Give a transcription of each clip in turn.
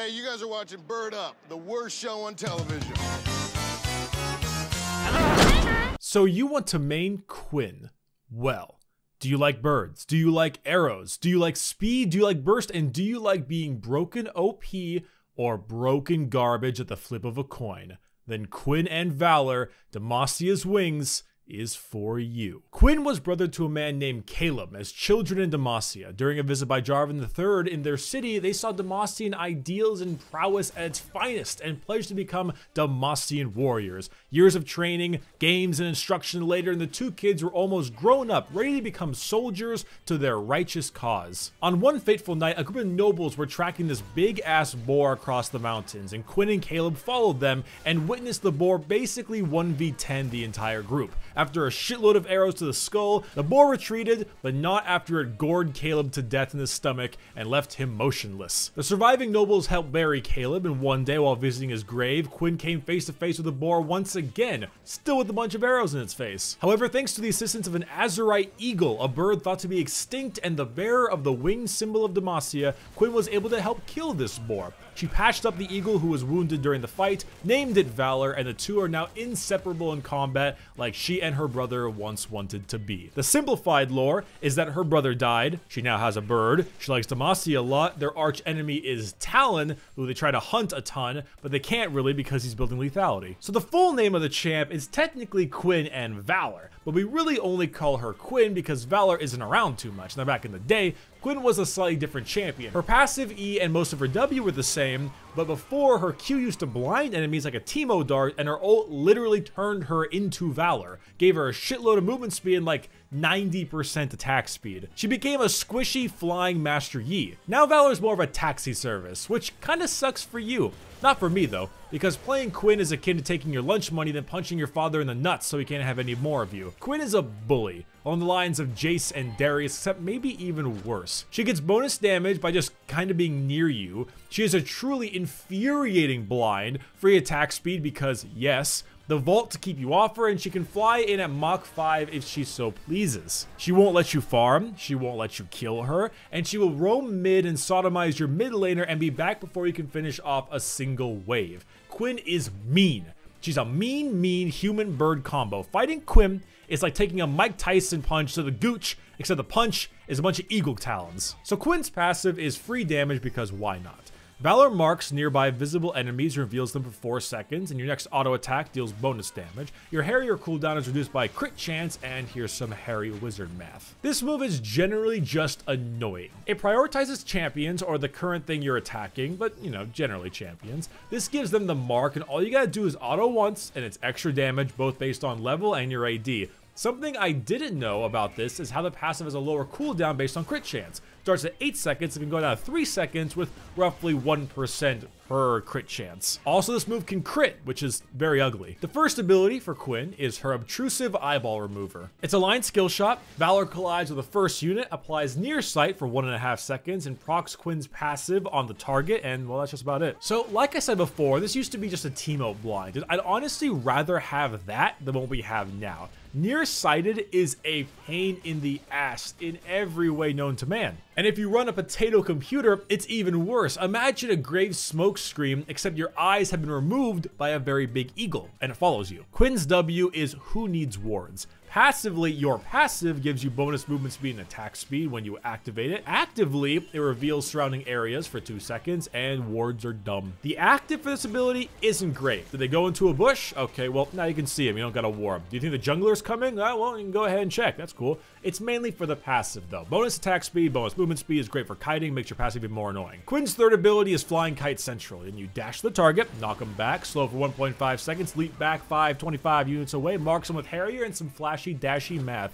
Hey, you guys are watching Bird Up, the worst show on television. So you want to main Quinn. Well, do you like birds? Do you like arrows? Do you like speed? Do you like burst? And do you like being broken OP or broken garbage at the flip of a coin? Then Quinn and Valor, Demasia's Wings, is for you. Quinn was brother to a man named Caleb as children in Demacia. During a visit by Jarvan III in their city, they saw Demacian ideals and prowess at its finest and pledged to become Demacian warriors. Years of training, games, and instruction later, and the two kids were almost grown up, ready to become soldiers to their righteous cause. On one fateful night, a group of nobles were tracking this big-ass boar across the mountains, and Quinn and Caleb followed them and witnessed the boar basically 1v10 the entire group. After a shitload of arrows to the skull, the boar retreated, but not after it gored Caleb to death in his stomach and left him motionless. The surviving nobles helped bury Caleb, and one day while visiting his grave, Quinn came face to face with the boar once again, still with a bunch of arrows in its face. However, thanks to the assistance of an Azurite eagle, a bird thought to be extinct and the bearer of the winged symbol of Demacia, Quinn was able to help kill this boar. She patched up the eagle who was wounded during the fight, named it Valor, and the two are now inseparable in combat like she and her brother once wanted to be. The simplified lore is that her brother died, she now has a bird, she likes Demacia a lot, their arch enemy is Talon, who they try to hunt a ton, but they can't really because he's building lethality. So the full name of the champ is technically Quinn and Valor, but we really only call her Quinn because Valor isn't around too much. Now back in the day, Quinn was a slightly different champion. Her passive E and most of her W were the same, but before, her Q used to blind enemies like a Teemo dart, and her ult literally turned her into Valor. Gave her a shitload of movement speed and like 90% attack speed. She became a squishy flying Master Yi. Now Valor's more of a taxi service, which kinda sucks for you. Not for me though, because playing Quinn is akin to taking your lunch money then punching your father in the nuts so he can't have any more of you. Quinn is a bully, on the lines of Jace and Darius, except maybe even worse. She gets bonus damage by just kinda being near you. She has a truly infuriating blind, free attack speed because yes, the vault to keep you off her, and she can fly in at Mach 5 if she so pleases. She won't let you farm, she won't let you kill her, and she will roam mid and sodomize your mid laner and be back before you can finish off a single wave. Quinn is mean. She's a mean human bird combo. Fighting Quinn is like taking a Mike Tyson punch to the gooch, except the punch is a bunch of eagle talons. So Quinn's passive is free damage because why not? Valor marks nearby visible enemies, reveals them for 4 seconds, and your next auto attack deals bonus damage. Your Harrier cooldown is reduced by crit chance, and here's some Harry Wizard math. This move is generally just annoying. It prioritizes champions or the current thing you're attacking, but you know, generally champions. This gives them the mark, and all you gotta do is auto once, and it's extra damage both based on level and your AD. Something I didn't know about this is how the passive has a lower cooldown based on crit chance. Starts at 8 seconds and can go down to 3 seconds with roughly 1% per crit chance. Also, this move can crit, which is very ugly. The first ability for Quinn is her Obtrusive Eyeball Remover. It's a line skill shot. Valor collides with the first unit, applies near sight for 1.5 seconds, and procs Quinn's passive on the target, and well, that's just about it. So, like I said before, this used to be just a Teemo blind. I'd honestly rather have that than what we have now. Nearsighted is a pain in the ass in every way known to man. And if you run a potato computer, it's even worse. Imagine a grave smoke screen, except your eyes have been removed by a very big eagle, and it follows you. Quinn's W is Who Needs Wards. Passively, your passive gives you bonus movement speed and attack speed when you activate it. Actively, it reveals surrounding areas for 2 seconds, and wards are dumb. The active for this ability isn't great. Did they go into a bush? Okay, well, now you can see him. You don't gotta war him. Do you think the jungler's coming? Well, you can go ahead and check. That's cool. It's mainly for the passive, though. Bonus attack speed, bonus movement speed is great for kiting, makes your passive even more annoying. Quinn's third ability is Flying Kite Central, and you dash the target, knock him back, slow for 1.5 seconds, leap back 25 units away, marks him with Harrier and some flashy, dashy math.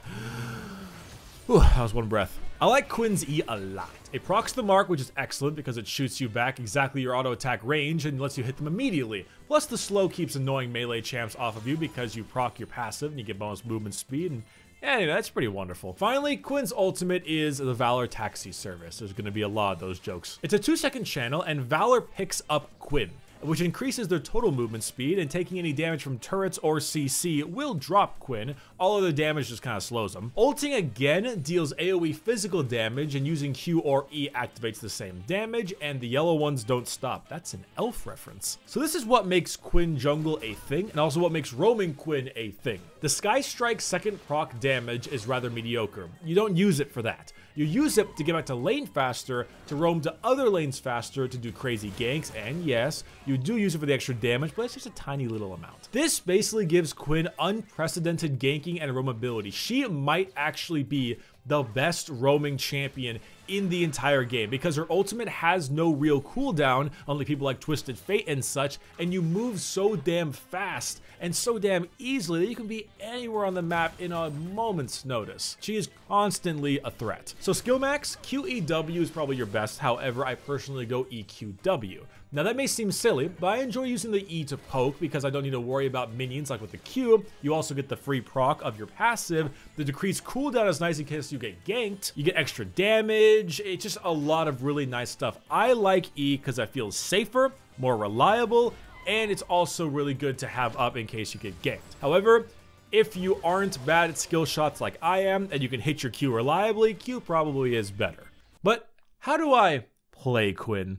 Whew, that was one breath. I like Quinn's E a lot. It procs the mark, which is excellent because it shoots you back exactly your auto attack range and lets you hit them immediately. Plus the slow keeps annoying melee champs off of you because you proc your passive and you get bonus movement speed, and anyway, that's pretty wonderful. Finally, Quinn's ultimate is the Valor Taxi Service. There's going to be a lot of those jokes. It's a 2-second channel, and Valor picks up Quinn. which increases their total movement speed, and taking any damage from turrets or CC will drop Quinn. All other damage just kind of slows them. Ulting again deals AoE physical damage, and using Q or E activates the same damage, and the yellow ones don't stop. That's an elf reference. So this is what makes Quinn jungle a thing, and also what makes roaming Quinn a thing. The Sky Strike second proc damage is rather mediocre. You don't use it for that. You use it to get back to lane faster, to roam to other lanes faster, to do crazy ganks, and yes, you do use it for the extra damage, but it's just a tiny little amount. This basically gives Quinn unprecedented ganking and roamability. She might actually be the best roaming champion in the entire game because her ultimate has no real cooldown, unlike people like Twisted Fate and such, and you move so damn fast and so damn easily that you can be anywhere on the map in a moment's notice. She is constantly a threat. So skill max, QEW is probably your best, however I personally go EQW. Now that may seem silly, but I enjoy using the E to poke because I don't need to worry about minions like with the Q. You also get the free proc of your passive. The decreased cooldown is nice in case you get ganked. You get extra damage. It's just a lot of really nice stuff. I like E because I feel safer, more reliable, and it's also really good to have up in case you get ganked. However, if you aren't bad at skill shots like I am, and you can hit your Q reliably, Q probably is better. But how do I play Quinn?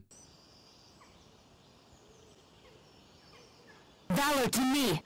Valor to me!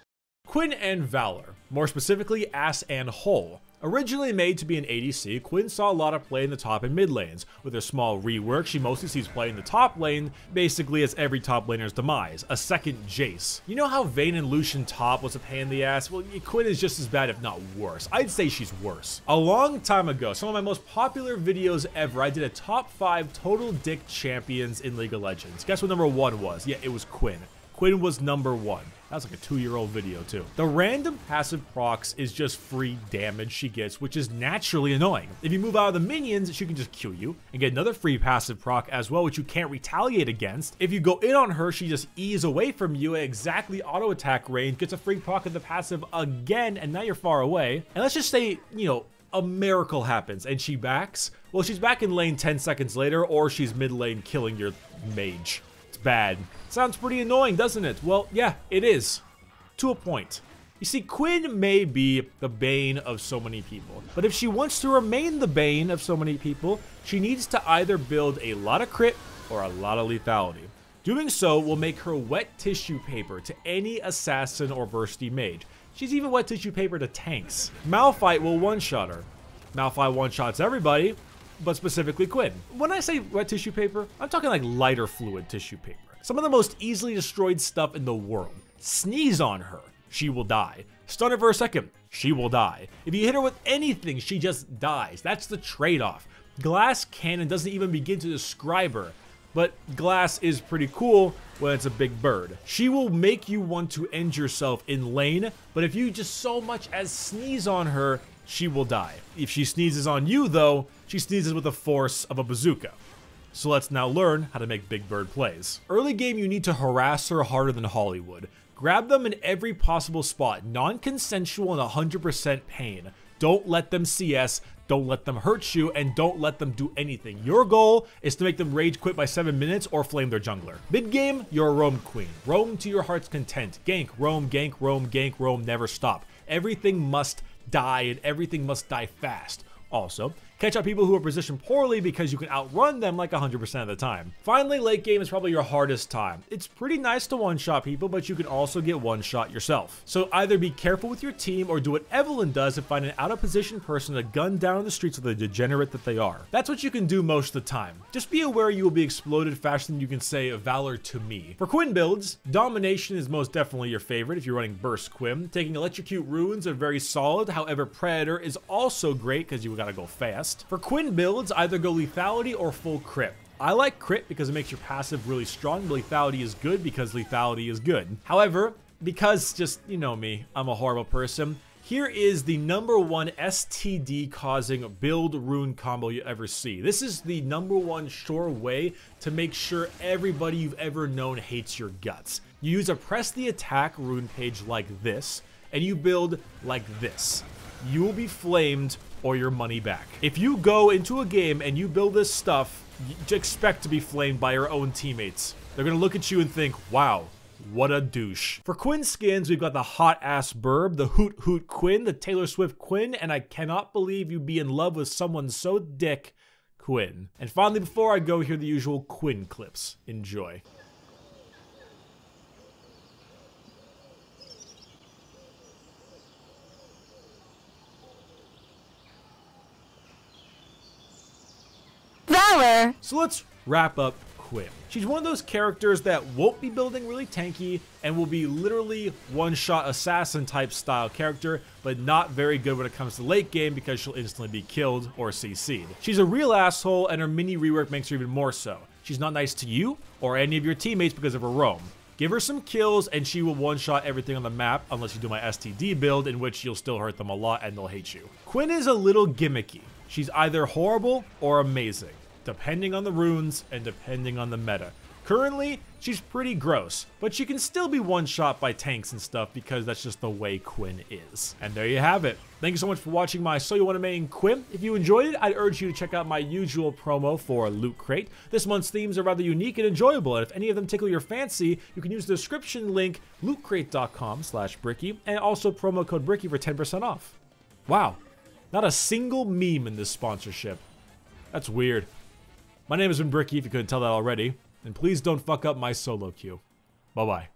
Quinn and Valor, more specifically Ass and Hole. Originally made to be an ADC, Quinn saw a lot of play in the top and mid lanes. With her small rework, she mostly sees play in the top lane, basically as every top laner's demise, a second Jace. You know how Vayne and Lucian top was a pain in the ass? Well, Quinn is just as bad if not worse. I'd say she's worse. A long time ago, some of my most popular videos ever, I did a top 5 total dick champions in League of Legends. Guess what number 1 was? Yeah, it was Quinn. Quinn was number 1. That was like a 2-year-old video too. The random passive procs is just free damage she gets, which is naturally annoying. If you move out of the minions, she can just Q you and get another free passive proc as well, which you can't retaliate against. If you go in on her, she just ease away from you at exactly auto attack range, gets a free proc of the passive again, and now you're far away. And let's just say, you know, a miracle happens and she backs. Well, she's back in lane 10 seconds later, or she's mid lane killing your mage. It's bad. Sounds pretty annoying, doesn't it? Well, yeah, it is. To a point. You see, Quinn may be the bane of so many people, but if she wants to remain the bane of so many people, she needs to either build a lot of crit or a lot of lethality. Doing so will make her wet tissue paper to any assassin or bursty mage. She's even wet tissue paper to tanks. Malphite will one-shot her. Malphite one-shots everybody, but specifically Quinn. When I say wet tissue paper, I'm talking like lighter fluid tissue paper. Some of the most easily destroyed stuff in the world. Sneeze on her, she will die. Stun her for a second, she will die. If you hit her with anything, she just dies. That's the trade-off. Glass Cannon doesn't even begin to describe her, but Glass is pretty cool when it's a big bird. She will make you want to end yourself in lane, but if you just so much as sneeze on her, she will die. If she sneezes on you though, she sneezes with the force of a bazooka. So let's now learn how to make big bird plays. Early game, you need to harass her harder than Hollywood. Grab them in every possible spot, non-consensual and 100% pain. Don't let them CS, don't let them hurt you, and don't let them do anything. Your goal is to make them rage quit by 7 minutes or flame their jungler. Mid game, you're a roam queen. Roam to your heart's content. Gank, roam, gank, roam, never stop. Everything must die and everything must die fast. Also, catch out people who are positioned poorly because you can outrun them like 100% of the time. Finally, late game is probably your hardest time. It's pretty nice to one-shot people, but you can also get one-shot yourself. So either be careful with your team or do what Evelyn does and find an out-of-position person to gun down in the streets with the degenerate that they are. That's what you can do most of the time. Just be aware you will be exploded faster than you can say Valor to me. For Quinn builds, Domination is most definitely your favorite if you're running Burst Quinn. Taking Electrocute Runes are very solid, however Predator is also great because you gotta go fast. For Quinn builds, either go lethality or full crit. I like crit because it makes your passive really strong, but lethality is good because lethality is good. However, because just, you know me, I'm a horrible person, here is the #1 STD causing build rune combo you ever see. This is the #1 sure way to make sure everybody you've ever known hates your guts. You use a press the attack rune page like this, and you build like this. You will be flamed or your money back. If you go into a game and you build this stuff, you expect to be flamed by your own teammates. They're gonna look at you and think, wow, what a douche. For Quinn skins, we've got the hot ass Burb, the Hoot Hoot Quinn, the Taylor Swift Quinn, and I cannot believe you'd be in love with someone so dick, Quinn. And finally, before I go, here are the usual Quinn clips. Enjoy. Valor! So let's wrap up Quinn. She's one of those characters that won't be building really tanky and will be literally one-shot assassin type style character, but not very good when it comes to late game because she'll instantly be killed or CC'd. She's a real asshole and her mini rework makes her even more so. She's not nice to you or any of your teammates because of her roam. Give her some kills and she will one-shot everything on the map unless you do my STD build, in which you'll still hurt them a lot and they'll hate you. Quinn is a little gimmicky. She's either horrible or amazing, depending on the runes and depending on the meta. Currently, she's pretty gross, but she can still be one-shot by tanks and stuff because that's just the way Quinn is. And there you have it. Thank you so much for watching my So You Wanna Main Quinn. If you enjoyed it, I'd urge you to check out my usual promo for Loot Crate. This month's themes are rather unique and enjoyable, and if any of them tickle your fancy, you can use the description link lootcrate.com/Bricky and also promo code Bricky for 10% off. Wow, not a single meme in this sponsorship. That's weird. My name has been Bricky, if you couldn't tell that already. And please don't fuck up my solo queue. Bye-bye.